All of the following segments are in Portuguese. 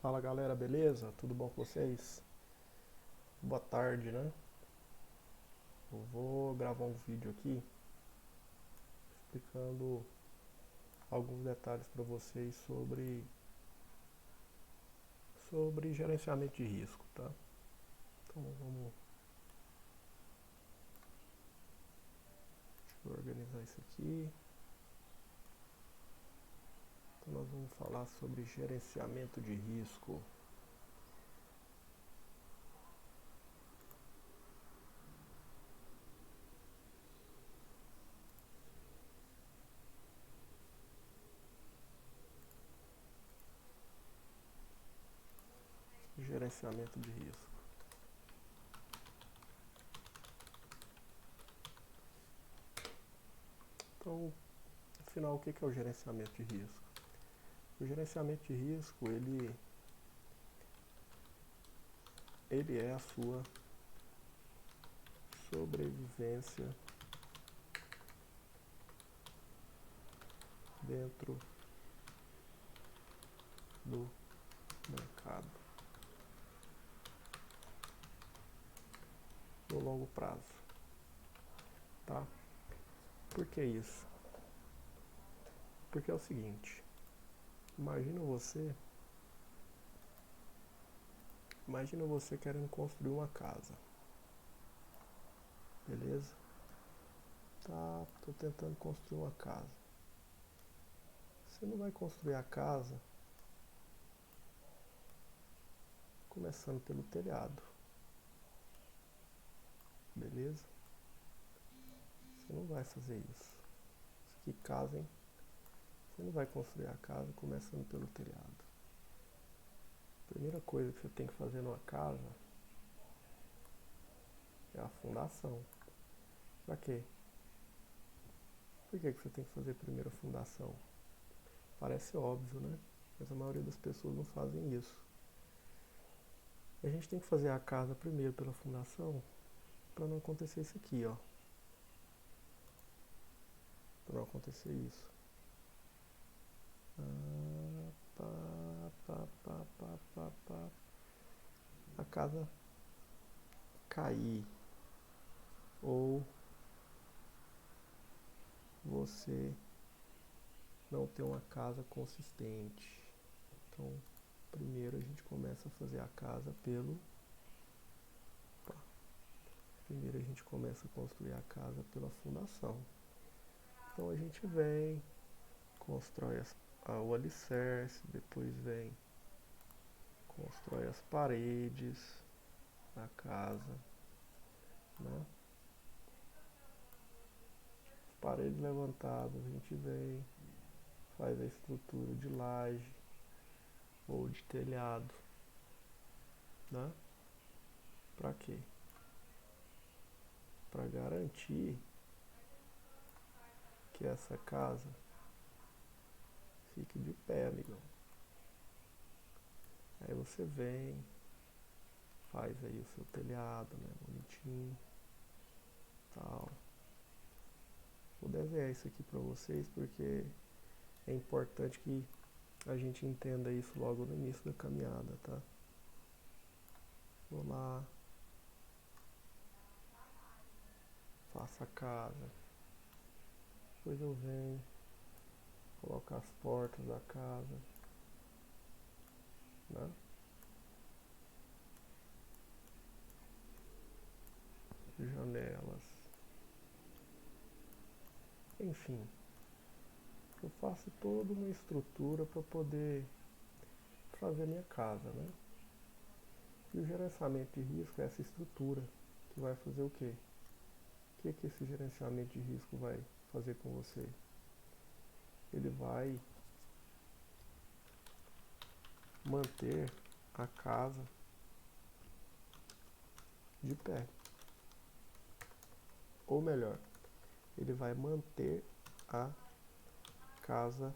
Fala galera, beleza? Tudo bom com vocês? Boa tarde, né? Eu vou gravar um vídeo aqui explicando alguns detalhes para vocês sobre gerenciamento de risco, tá? Então deixa eu organizar isso aqui. Então nós vamos falar sobre gerenciamento de risco. Gerenciamento de risco. Então, afinal, o que é o gerenciamento de risco? O gerenciamento de risco, ele é a sua sobrevivência dentro do mercado no longo prazo, tá? Por que isso? Porque é o seguinte, imagina você querendo construir uma casa, beleza? Tá, tô tentando construir uma casa. Você não vai construir a casa começando pelo telhado, beleza? Você não vai fazer isso. Que casa, hein? Você não vai construir a casa começando pelo telhado. A primeira coisa que você tem que fazer numa casa é a fundação. Pra quê? Por que você tem que fazer primeiro a fundação? Parece óbvio, né? Mas a maioria das pessoas não fazem isso. A gente tem que fazer a casa primeiro pela fundação para não acontecer isso aqui, ó. Para não acontecer isso. A casa cair ou você não ter uma casa consistente. Então, primeiro a gente começa a fazer a casa primeiro a gente começa a construir a casa pela fundação. Então a gente vem, constrói o alicerce, depois vem, constrói as paredes da casa, né? As paredes levantadas, a gente vem, faz a estrutura de laje ou de telhado, né? Para quê? Para garantir que essa casa fique de pé, amigão. Aí você vem, faz aí o seu telhado, né, bonitinho, tal. Vou desenhar isso aqui para vocês porque é importante que a gente entenda isso logo no início da caminhada, tá? Vou lá, faço a casa, depois eu venho, coloco as portas da casa, né? Janelas, enfim, eu faço toda uma estrutura para poder fazer minha casa, né? E o gerenciamento de risco é essa estrutura que vai fazer o quê? O que esse gerenciamento de risco vai fazer com você? Ele vai manter a casa de pé. Ou melhor, ele vai manter a casa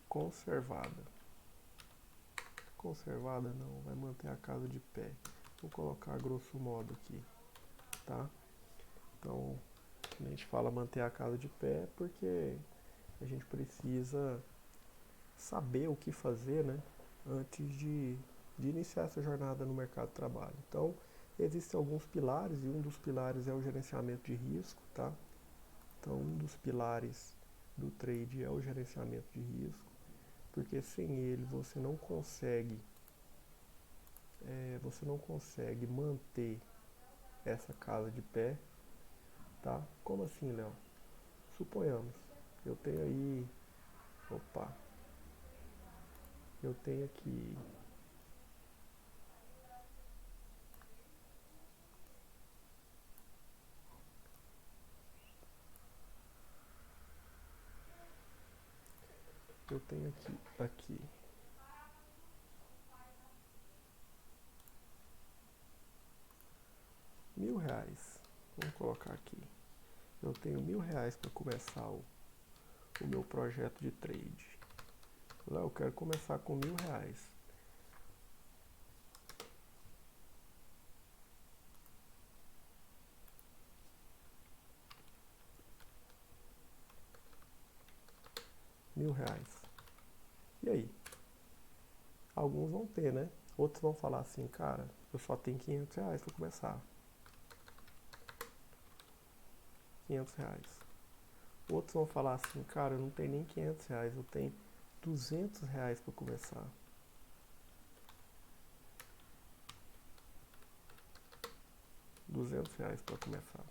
conservada. Conservada não, vai manter a casa de pé. Vou colocar grosso modo aqui, tá? Então, a gente fala manter a casa de pé porque a gente precisa saber o que fazer, né, antes de iniciar essa jornada no mercado de trabalho. Então, existem alguns pilares e um dos pilares é o gerenciamento de risco, tá? Então, um dos pilares do trade é o gerenciamento de risco, porque sem ele você não consegue manter essa casa de pé, tá? Como assim, Léo? Suponhamos, eu tenho aí, opa, eu tenho aqui, eu tenho aqui, R$ 1.000. Vamos colocar aqui. Eu tenho R$ 1.000 para começar o meu projeto de trade. Lá eu quero começar com R$ 1.000. R$ 1.000. E aí? Alguns vão ter, né? Outros vão falar assim, cara, eu só tenho R$ 500 para começar. R$ 500. Outros vão falar assim, cara, eu não tenho nem R$ 500, eu tenho R$ 200 para começar. R$ 200 para começar.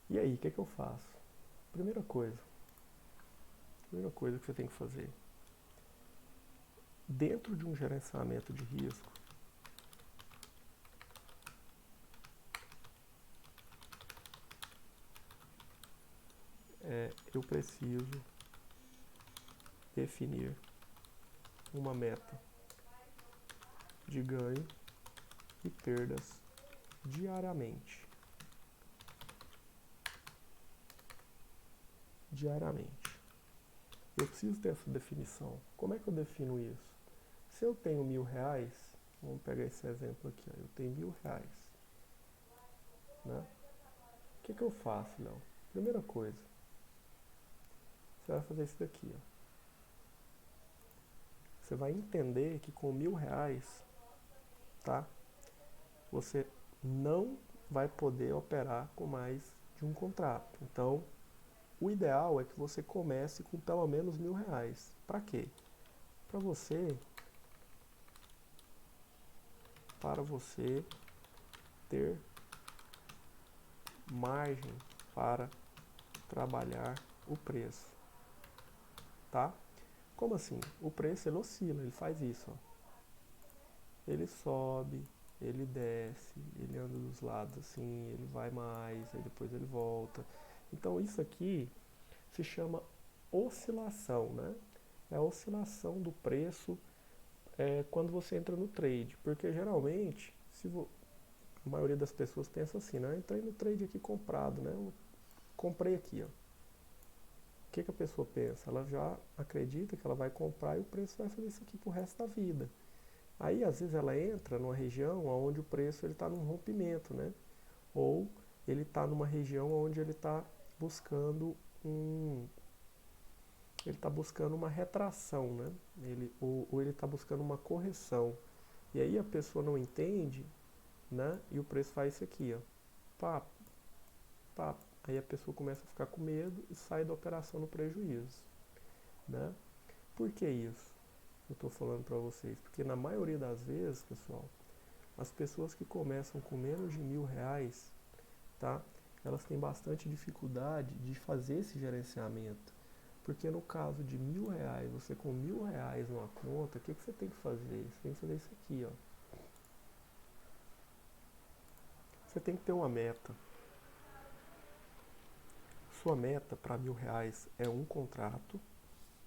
E aí, o que eu faço? Primeira coisa que você tem que fazer. Dentro de um gerenciamento de risco, eu preciso definir uma meta de ganho e perdas diariamente. Eu preciso ter essa definição. Como é que eu defino isso? Se eu tenho R$ 1.000, vamos pegar esse exemplo aqui, ó, eu tenho R$ 1.000, né? O que eu faço, Léo? Primeira coisa, você vai fazer isso daqui, ó. Você vai entender que com R$ 1.000, tá? Você não vai poder operar com mais de um contrato. Então, o ideal é que você comece com pelo menos R$ 1.000. Para quê? Para você ter margem para trabalhar o preço, tá? Como assim? O preço ele oscila, ele faz isso, ó. Ele sobe, ele desce, ele anda dos lados assim, ele vai mais, aí depois ele volta. Então isso aqui se chama oscilação, né? É a oscilação do preço quando você entra no trade, porque geralmente, a maioria das pessoas pensa assim, né? Eu entrei no trade aqui comprado, né? Eu comprei aqui, ó. O que a pessoa pensa? Ela já acredita que ela vai comprar e o preço vai fazer isso aqui pro resto da vida. Aí, às vezes, ela entra numa região onde o preço está num rompimento, né? Ou ele está numa região onde ele está buscando uma retração, né? Ou ele está buscando uma correção. E aí a pessoa não entende, né? E o preço faz isso aqui, ó. Pá, pá. Aí a pessoa começa a ficar com medo e sai da operação no prejuízo, né? Por que isso? Eu estou falando para vocês, porque na maioria das vezes, pessoal, as pessoas que começam com menos de R$ 1.000, tá? Elas têm bastante dificuldade de fazer esse gerenciamento, porque no caso de R$ 1.000, você com R$ 1.000 numa conta, o que você tem que fazer? Você tem que fazer isso aqui, ó. Você tem que ter uma meta. Sua meta para R$ 1.000 é um contrato,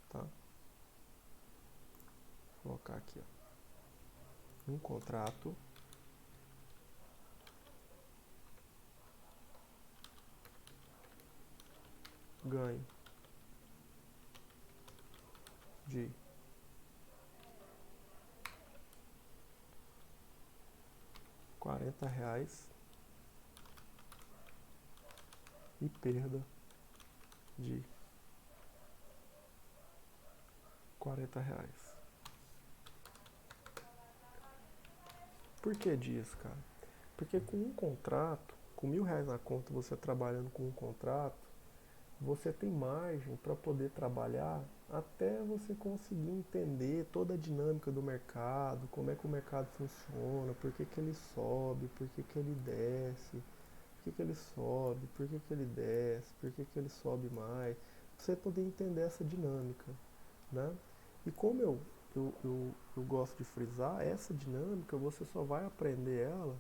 tá? Vou colocar aqui, ó. Um contrato. Ganho de R$ 40 e perda de R$ 40. Por que disso, cara? Porque com um contrato, com R$ 1.000 na conta, você trabalhando com um contrato, você tem margem para poder trabalhar até você conseguir entender toda a dinâmica do mercado, como é que o mercado funciona, por que, que ele sobe, por que, que ele desce, por que, que ele sobe, por que, que ele desce, por que, que ele sobe mais, pra você poder entender essa dinâmica, né? E como eu gosto de frisar, essa dinâmica você só vai aprender ela,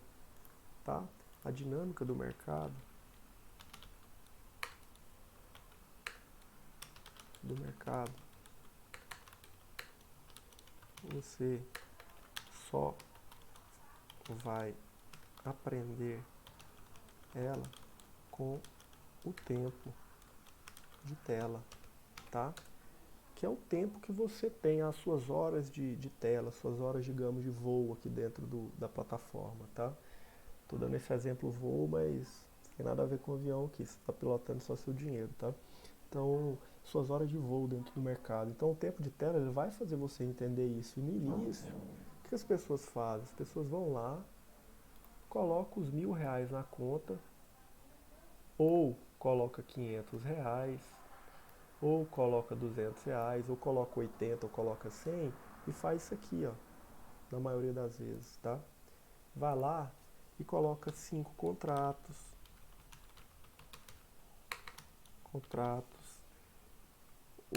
tá? A dinâmica do mercado, você só vai aprender ela com o tempo de tela, tá? Que é o tempo que você tem, as suas horas de tela, suas horas, digamos, de voo aqui dentro da plataforma, tá? Tô dando esse exemplo voo, mas tem nada a ver com o avião aqui, você está pilotando só seu dinheiro, tá? Então, suas horas de voo dentro do mercado. Então, o tempo de tela ele vai fazer você entender isso. E no início, o que as pessoas fazem? As pessoas vão lá, colocam os R$ 1.000 na conta, ou coloca R$ 500, ou coloca R$ 200, ou coloca 80, ou coloca 100 e faz isso aqui, ó, na maioria das vezes, tá? Vai lá e coloca 5 contratos,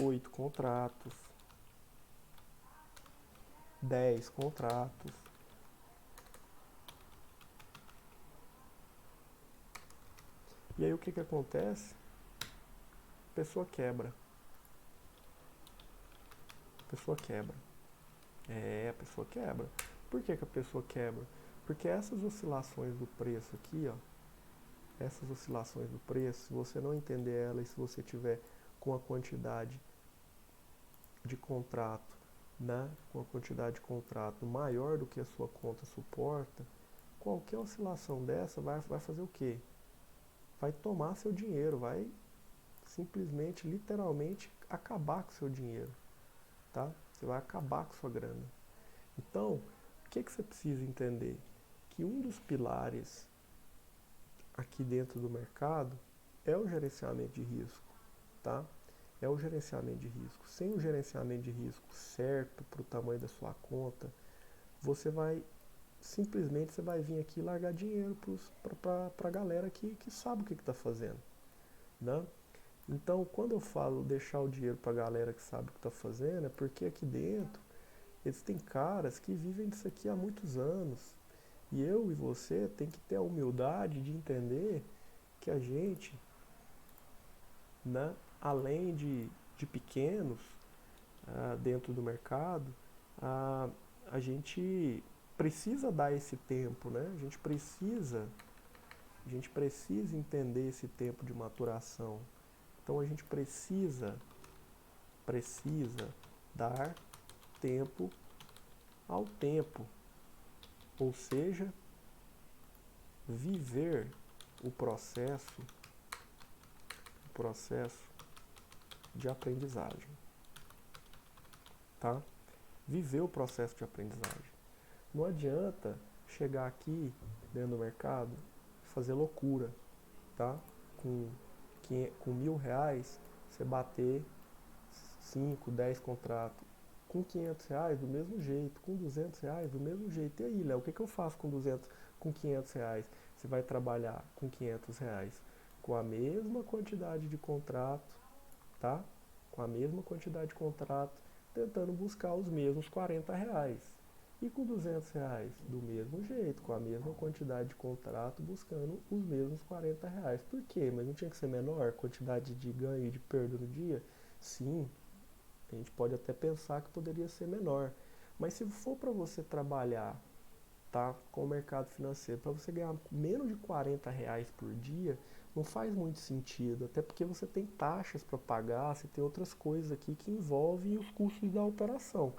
8 contratos, 10 contratos. E aí o que acontece? A pessoa quebra. A pessoa quebra. A pessoa quebra. Por que a pessoa quebra? Porque essas oscilações do preço aqui, ó, essas oscilações do preço, se você não entender ela e se você tiver com a quantidade de contrato, né, com a quantidade de contrato maior do que a sua conta suporta, qualquer oscilação dessa vai fazer o quê? Vai tomar seu dinheiro, vai simplesmente, literalmente, acabar com seu dinheiro, tá? Você vai acabar com sua grana. Então, o que você precisa entender? Que um dos pilares aqui dentro do mercado é o gerenciamento de risco, tá? É o gerenciamento de risco. Sem o gerenciamento de risco certo para o tamanho da sua conta, você vai simplesmente você vai vir aqui e largar dinheiro para a galera que sabe o que está fazendo, né? Então, quando eu falo deixar o dinheiro para a galera que sabe o que está fazendo, é porque aqui dentro eles têm caras que vivem disso aqui há muitos anos. E eu e você tem que ter a humildade de entender que a gente, né, além de pequenos dentro do mercado, ah, a gente precisa dar esse tempo, né? A gente precisa entender esse tempo de maturação. Então a gente precisa dar tempo ao tempo, ou seja, viver o processo de aprendizagem, tá? Viver o processo de aprendizagem. Não adianta chegar aqui dentro do mercado e fazer loucura, tá? Com R$ 1.000 você bater 5, 10 contratos. Com R$ 500 do mesmo jeito, com R$ 200 do mesmo jeito. E aí, Léo, o que eu faço com R$ 500? Você vai trabalhar com R$ 500 com a mesma quantidade de contrato, tá? Com a mesma quantidade de contrato, tentando buscar os mesmos R$ 40. E com R$ 200 do mesmo jeito, com a mesma quantidade de contrato, buscando os mesmos R$ 40. Por quê? Mas não tinha que ser menor a quantidade de ganho e de perda no dia? Sim, a gente pode até pensar que poderia ser menor. Mas se for para você trabalhar, tá, com o mercado financeiro, para você ganhar menos de R$ 40 por dia, não faz muito sentido. Até porque você tem taxas para pagar, você tem outras coisas aqui que envolvem os custos da operação.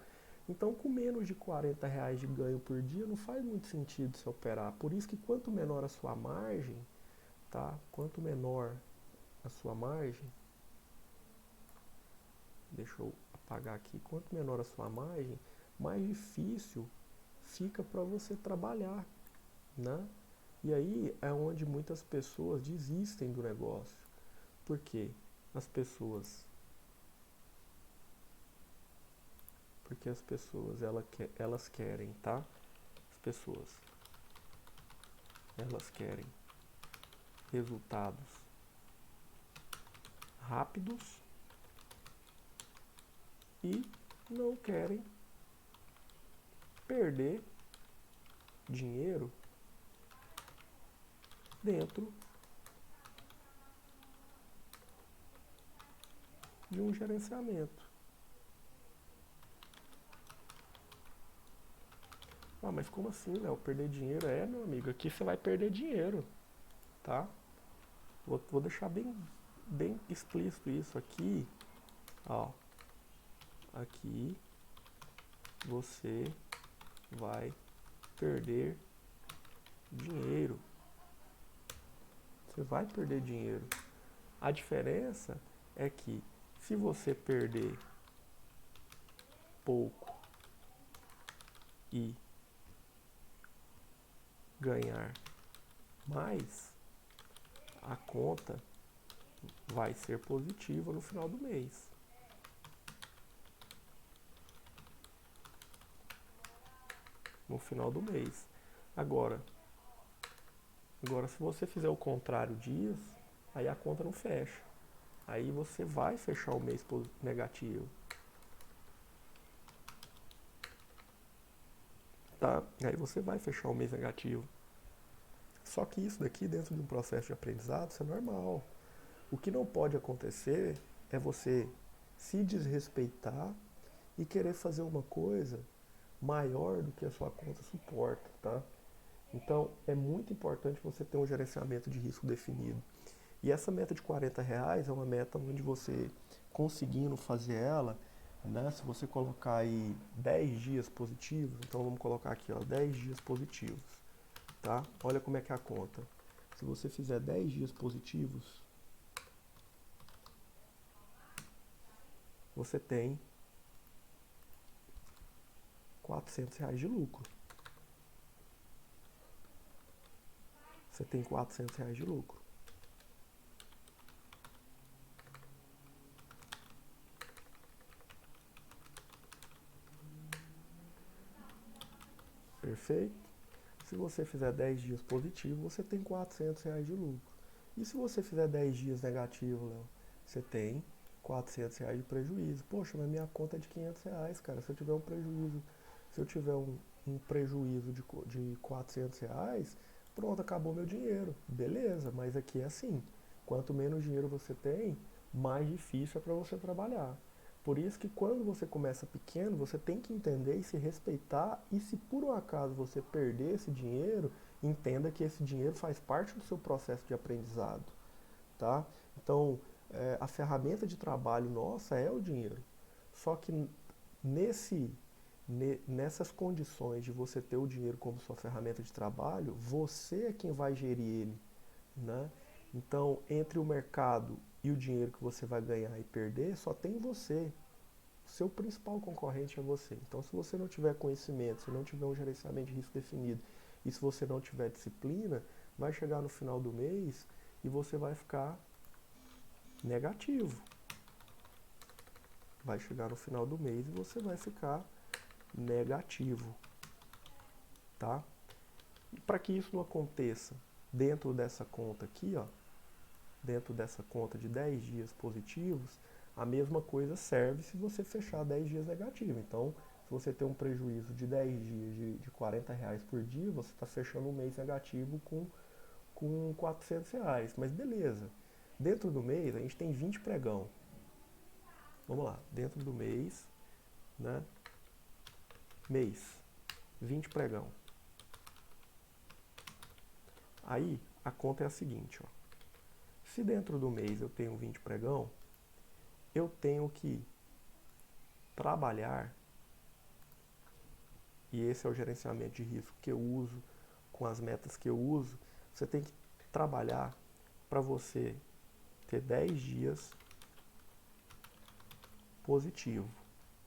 Então, com menos de R$ 40 de ganho por dia, não faz muito sentido se operar. Por isso que quanto menor a sua margem, tá? Quanto menor a sua margem, deixa eu apagar aqui, quanto menor a sua margem, mais difícil fica para você trabalhar, né? E aí é onde muitas pessoas desistem do negócio. Por quê? As pessoas, porque as pessoas elas querem, tá? As pessoas elas querem resultados rápidos e não querem perder dinheiro dentro de um gerenciamento. Ah, mas como assim, Léo? Perder dinheiro? É, meu amigo, aqui você vai perder dinheiro, tá? Vou deixar bem explícito isso aqui, ó. Aqui você vai perder dinheiro. Você vai perder dinheiro. A diferença é que se você perder pouco e ganhar mais, a conta vai ser positiva no final do mês. No final do mês. Agora, se você fizer o contrário disso, aí a conta não fecha. Aí você vai fechar o mês negativo. Tá? Aí você vai fechar o mês negativo. Só que isso daqui, dentro de um processo de aprendizado, isso é normal. O que não pode acontecer é você se desrespeitar e querer fazer uma coisa maior do que a sua conta suporta, tá? Então, é muito importante você ter um gerenciamento de risco definido. E essa meta de R$ 40 é uma meta onde você, conseguindo fazer ela, né, se você colocar aí 10 dias positivos, então vamos colocar aqui, ó, 10 dias positivos, tá? Olha como é que é a conta. Se você fizer 10 dias positivos, você tem R$ 400 de lucro. Você tem R$ 400 de lucro. Perfeito? Se você fizer 10 dias positivo, você tem R$ 400 de lucro. E se você fizer 10 dias negativo, Léo, você tem R$ 400 de prejuízo. Poxa, mas minha conta é de R$ 500, cara. Se eu tiver um prejuízo, um prejuízo de R$ 400, pronto, acabou meu dinheiro. Beleza, mas aqui é assim. Quanto menos dinheiro você tem, mais difícil é para você trabalhar. Por isso que quando você começa pequeno, você tem que entender e se respeitar. E se por um acaso você perder esse dinheiro, entenda que esse dinheiro faz parte do seu processo de aprendizado, tá? Então, a ferramenta de trabalho nossa é o dinheiro. Só que nesse, nessas condições de você ter o dinheiro como sua ferramenta de trabalho, você é quem vai gerir ele, né? Então, entre o mercado e o dinheiro que você vai ganhar e perder, só tem você. O seu principal concorrente é você. Então, se você não tiver conhecimento, se não tiver um gerenciamento de risco definido e se você não tiver disciplina, vai chegar no final do mês e você vai ficar negativo. Vai chegar no final do mês e você vai ficar negativo, tá? E para que isso não aconteça, dentro dessa conta aqui, ó, dentro dessa conta de 10 dias positivos, a mesma coisa serve se você fechar 10 dias negativo. Então, se você tem um prejuízo de 10 dias de R$ 40 por dia, você está fechando um mês negativo com R$ 400. Mas beleza, dentro do mês a gente tem 20 pregão. Vamos lá, dentro do mês, né? Mês, 20 pregão. Aí a conta é a seguinte, ó. Se dentro do mês eu tenho 20 pregão, eu tenho que trabalhar, e esse é o gerenciamento de risco que eu uso, com as metas que eu uso, você tem que trabalhar para você ter 10 dias positivo,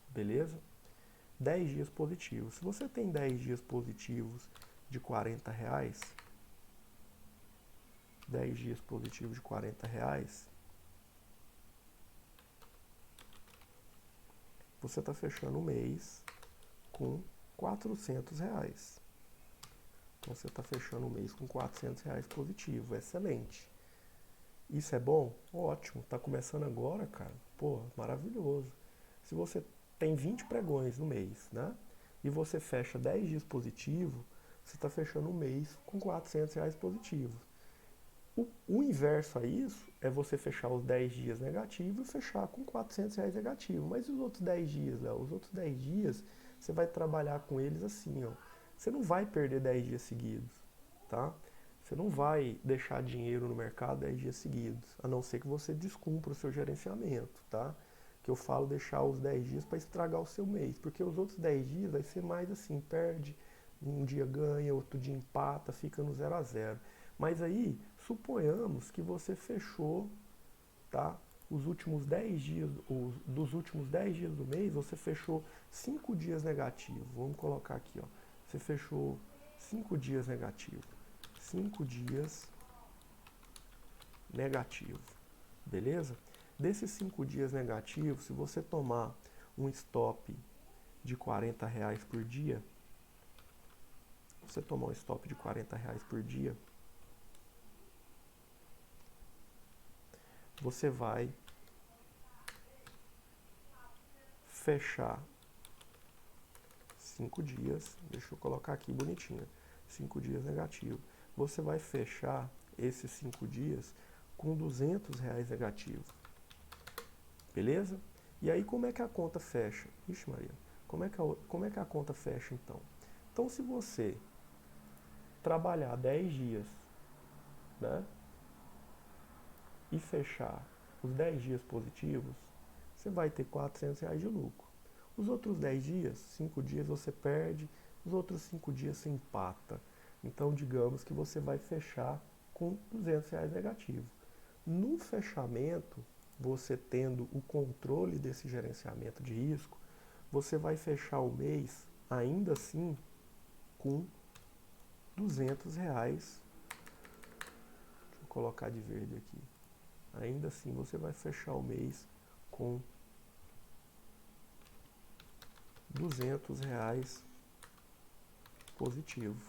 beleza? 10 dias positivos. Se você tem 10 dias positivos de R$ 40, 10 dias positivos de R$ 40, você está fechando o mês com R$ 400. Então você está fechando o mês com R$ 400 positivo, excelente. Isso é bom? Ótimo, está começando agora, cara. Pô, maravilhoso. Se você tem 20 pregões no mês, né? E você fecha 10 dias positivo, você está fechando um mês com R$ 400 positivos. O inverso a isso é você fechar os 10 dias negativos e fechar com R$ 400 negativo. Mas os outros 10 dias, Léo? Os outros 10 dias, você vai trabalhar com eles assim, ó. Você não vai perder 10 dias seguidos, tá? Você não vai deixar dinheiro no mercado 10 dias seguidos, a não ser que você descumpra o seu gerenciamento, tá? Que eu falo deixar os 10 dias para estragar o seu mês, porque os outros 10 dias vai ser mais assim, perde, um dia ganha, outro dia empata, fica no 0 a 0. Mas aí, suponhamos que você fechou, tá? Os últimos 10 dias, dos últimos 10 dias do mês, você fechou 5 dias negativos. Vamos colocar aqui, ó. Você fechou 5 dias negativos. 5 dias negativo, beleza? Desses 5 dias negativos, se você tomar um stop de R$ 40 por dia, você tomar um stop de R$ 40 por dia, você vai fechar 5 dias, deixa eu colocar aqui bonitinho, 5 dias negativo. Você vai fechar esses 5 dias com R$ 200 negativo, beleza? E aí como é que a conta fecha? Ixi Maria, como é que a conta fecha então? Então se você trabalhar 10 dias, né, e fechar os 10 dias positivos, você vai ter R$ 400 de lucro. Os outros 10 dias, 5 dias você perde, os outros 5 dias você empata. Então, digamos que você vai fechar com R$ 200 negativo. No fechamento, você tendo o controle desse gerenciamento de risco, você vai fechar o mês, ainda assim, com R$ 200. Deixa eu colocar de verde aqui. Ainda assim, você vai fechar o mês com R$ 200 positivo.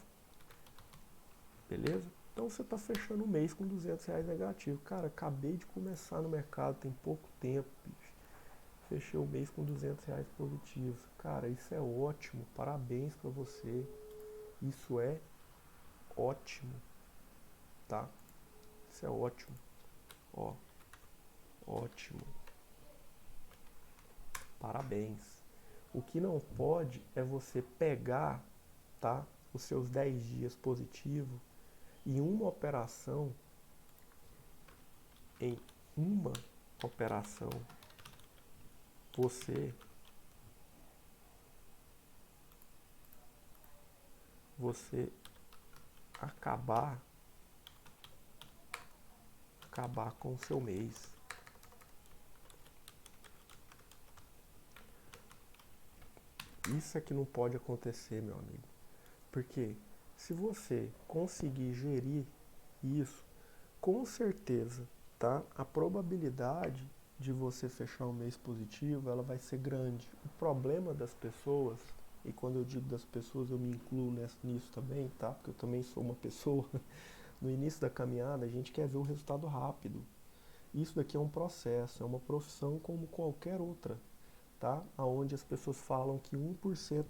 Beleza? Então você está fechando o mês com R$ 200 negativo. Cara, acabei de começar no mercado, tem pouco tempo, bicho. Fechei o mês com R$ 200 positivos. Cara, isso é ótimo. Parabéns para você. Isso é ótimo, tá? Isso é ótimo. Ó, ótimo. Parabéns. O que não pode é você pegar, tá, os seus 10 dias positivos e em uma operação, você acabar com o seu mês. Isso é que não pode acontecer, meu amigo. Porque se você conseguir gerir isso, com certeza, tá? A probabilidade de você fechar um mês positivo, ela vai ser grande. O problema das pessoas, e quando eu digo das pessoas, eu me incluo nisso também, tá? Porque eu também sou uma pessoa. No início da caminhada, a gente quer ver o resultado rápido. Isso daqui é um processo, é uma profissão como qualquer outra, tá? Onde as pessoas falam que 1%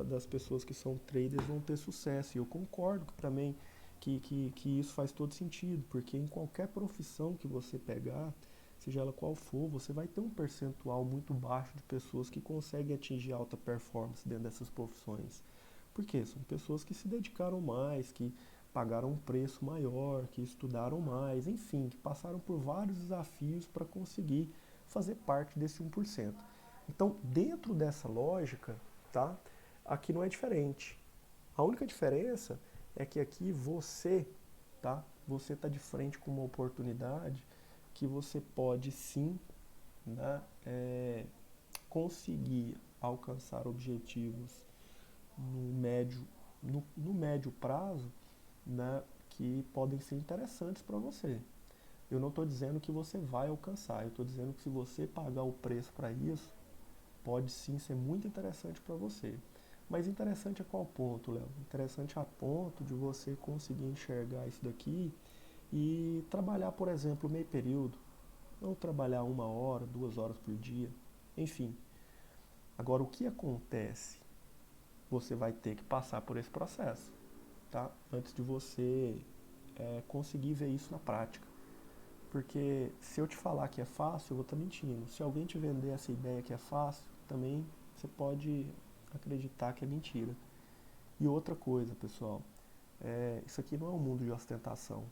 das pessoas que são traders vão ter sucesso. E eu concordo também que isso faz todo sentido, porque em qualquer profissão que você pegar, seja ela qual for, você vai ter um percentual muito baixo de pessoas que conseguem atingir alta performance dentro dessas profissões. Por quê? São pessoas que se dedicaram mais, que pagaram um preço maior, que estudaram mais, enfim, que passaram por vários desafios para conseguir fazer parte desse 1%. Então, dentro dessa lógica, tá? Aqui não é diferente. A única diferença é que aqui você, tá? Você está de frente com uma oportunidade que você pode sim, né, conseguir alcançar objetivos no médio, no médio prazo, né, que podem ser interessantes para você. Eu não estou dizendo que você vai alcançar, eu estou dizendo que se você pagar o preço para isso, pode sim ser muito interessante para você. Mas interessante a qual ponto, Léo? Interessante a ponto de você conseguir enxergar isso daqui e trabalhar, por exemplo, meio período, não trabalhar 1 hora, 2 horas por dia, enfim. Agora, o que acontece? Você vai ter que passar por esse processo, tá? Antes de você conseguir ver isso na prática. Porque se eu te falar que é fácil, eu vou estar mentindo. Se alguém te vender essa ideia que é fácil, também você pode acreditar que é mentira. E outra coisa, pessoal, isso aqui não é um mundo de ostentação,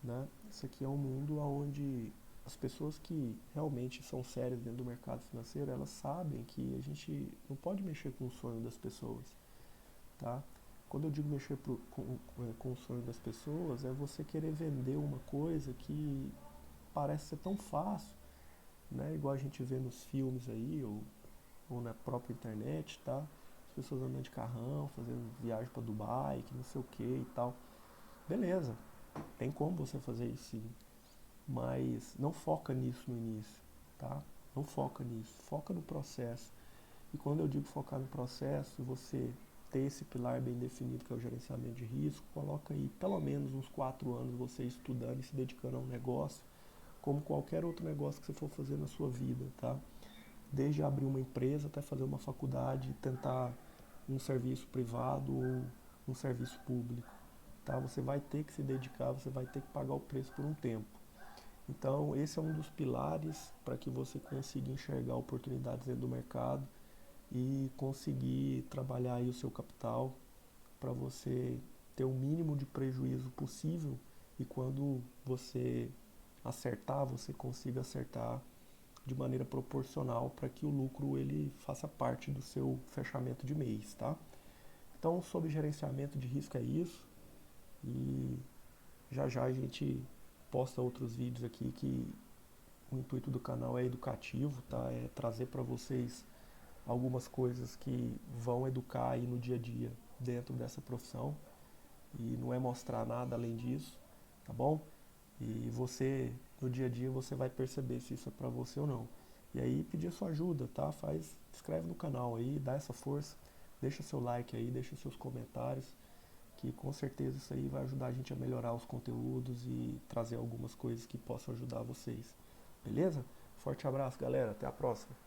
né? Isso aqui é um mundo onde as pessoas que realmente são sérias dentro do mercado financeiro, elas sabem que a gente não pode mexer com o sonho das pessoas, tá? Quando eu digo mexer com o sonho das pessoas, é você querer vender uma coisa que parece ser tão fácil, né? Igual a gente vê nos filmes aí, ou na própria internet, tá? As pessoas andando de carrão, fazendo viagem para Dubai, que não sei o que e tal. Beleza, tem como você fazer isso sim, mas não foca nisso no início, tá? Não foca nisso, foca no processo. E quando eu digo focar no processo, você ter esse pilar bem definido que é o gerenciamento de risco, coloca aí pelo menos uns 4 anos você estudando e se dedicando a um negócio, como qualquer outro negócio que você for fazer na sua vida, tá? Desde abrir uma empresa até fazer uma faculdade, tentar um serviço privado ou um serviço público, tá? Você vai ter que se dedicar, você vai ter que pagar o preço por um tempo. Então, esse é um dos pilares para que você consiga enxergar oportunidades dentro do mercado e conseguir trabalhar aí o seu capital para você ter o mínimo de prejuízo possível e quando você acertar, você consiga acertar de maneira proporcional para que o lucro ele faça parte do seu fechamento de mês, tá? Então, sobre gerenciamento de risco é isso e já já a gente posta outros vídeos aqui que o intuito do canal é educativo, tá? É trazer para vocês algumas coisas que vão educar aí no dia a dia dentro dessa profissão e não é mostrar nada além disso, tá bom? E você, no dia a dia, você vai perceber se isso é pra você ou não. E aí pedir sua ajuda, tá? Inscreve no canal aí, dá essa força, deixa seu like aí, deixa seus comentários, que com certeza isso aí vai ajudar a gente a melhorar os conteúdos e trazer algumas coisas que possam ajudar vocês. Beleza? Forte abraço, galera. Até a próxima.